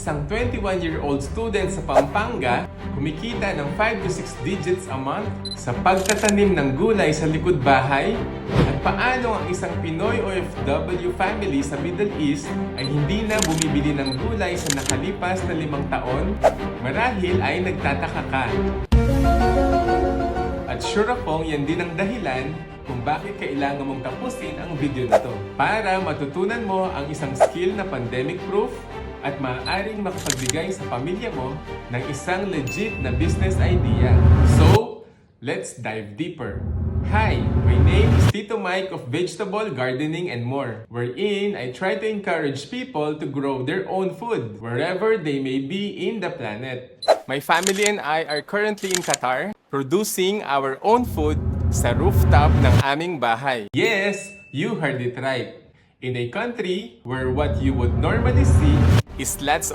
isang 21-year-old student sa Pampanga kumikita ng 5 to 6 digits a month sa pagtatanim ng gulay sa likod bahay? At paano ang isang Pinoy OFW family sa Middle East ay hindi na bumibili ng gulay sa nakalipas na 5 taon? Marahil ay nagtataka ka. At sure akong yan din ang dahilan kung bakit kailangan mong tapusin ang video na to para matutunan mo ang isang skill na pandemic-proof at maaaring makapagbigay sa pamilya mo ng isang legit na business idea. So, let's dive deeper. Hi, my name is Tito Mike of Vegetable Gardening and More, wherein I try to encourage people to grow their own food wherever they may be in the planet. My family and I are currently in Qatar, producing our own food sa rooftop ng aming bahay. Yes, you heard it right. In a country where what you would normally see is lots